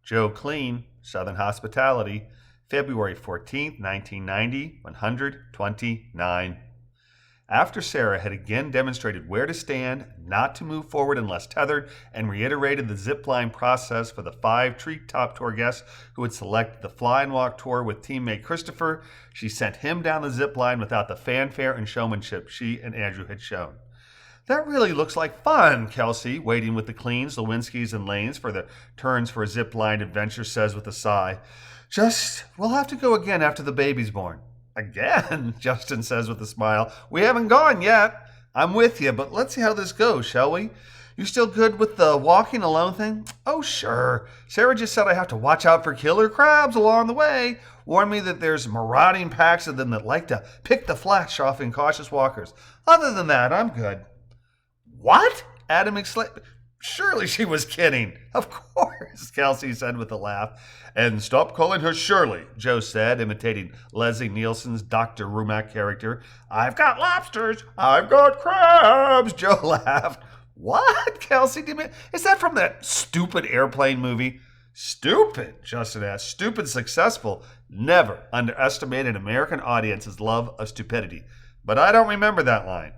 Joe Kleen, Southern Hospitality, February 14th, 1990, 129. After Sarah had again demonstrated where to stand, not to move forward unless tethered, and reiterated the zipline process for the 5 treetop tour guests who had selected the fly and walk tour with teammate Christopher, she sent him down the zipline without the fanfare and showmanship she and Andrew had shown. That really looks like fun, Kelsey, waiting with the Kleens, Lewinsky's, and Lanes for the turns for a zipline adventure, says with a sigh. We'll have to go again after the baby's born. Again, Justin says with a smile. We haven't gone yet. I'm with you, but let's see how this goes, shall we? You still good with the walking alone thing? Oh, sure. Sarah just said I have to watch out for killer crabs along the way. Warned me that there's marauding packs of them that like to pick the flesh off incautious walkers. Other than that, I'm good. What? Adam exclaimed. Surely she was kidding. Of course, Kelsey said with a laugh. And stop calling her Shirley, Joe said, imitating Leslie Nielsen's Dr. Rumack character. I've got lobsters. I've got crabs, Joe laughed. What, Kelsey? Is that from that stupid airplane movie? Stupid, Justin asked. Stupid successful. Never underestimate an American audience's love of stupidity. But I don't remember that line.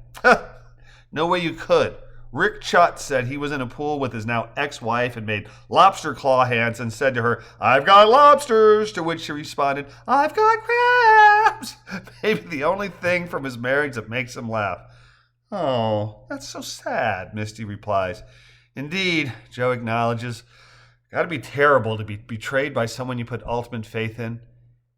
No way you could. Rick Chutt said he was in a pool with his now ex-wife and made lobster claw hands and said to her, I've got lobsters, to which she responded, I've got crabs. Maybe the only thing from his marriage that makes him laugh. Oh, that's so sad, Misty replies. Indeed, Joe acknowledges. Gotta be terrible to be betrayed by someone you put ultimate faith in.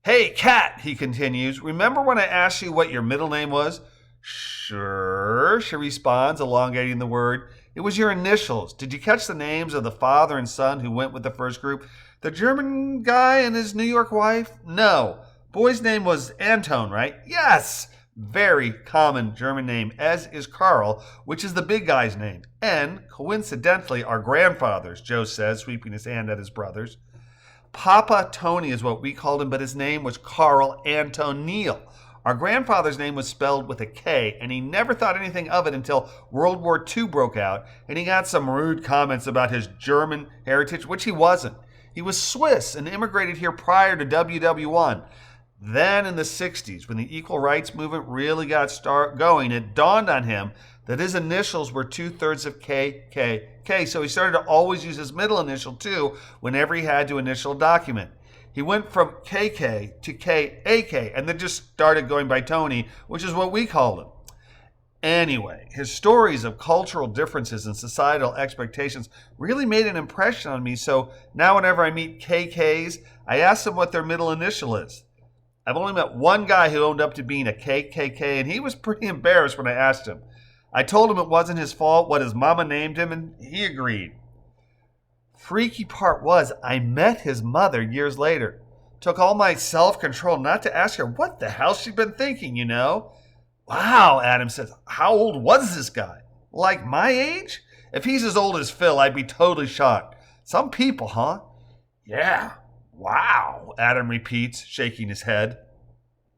Hey, Kat, he continues, remember when I asked you what your middle name was? Sure, she responds, elongating the word. It was your initials. Did you catch the names of the father and son who went with the first group? The German guy and his New York wife? No. Boy's name was Anton, right? Yes. Very common German name, as is Carl, which is the big guy's name. And, coincidentally, our grandfathers, Joe says, sweeping his hand at his brothers. Papa Tony is what we called him, but his name was Carl Anton Neal. Our grandfather's name was spelled with a K, and he never thought anything of it until World War II broke out, and he got some rude comments about his German heritage, which he wasn't. He was Swiss and immigrated here prior to WW1. Then in the 60s, when the equal rights movement really got going, it dawned on him that his initials were 2/3 of KKK, so he started to always use his middle initial too whenever he had to initial a document. He went from KK to KAK and then just started going by Tony, which is what we called him. Anyway, his stories of cultural differences and societal expectations really made an impression on me, so now whenever I meet KKs, I ask them what their middle initial is. I've only met one guy who owned up to being a KKK, and he was pretty embarrassed when I asked him. I told him it wasn't his fault what his mama named him, and he agreed. Freaky part was I met his mother years later. Took all my self-control not to ask her what the hell she'd been thinking, you know. Wow, Adam says. How old was this guy? Like my age? If he's as old as Phil, I'd be totally shocked. Some people, huh? Yeah. Wow, Adam repeats, shaking his head.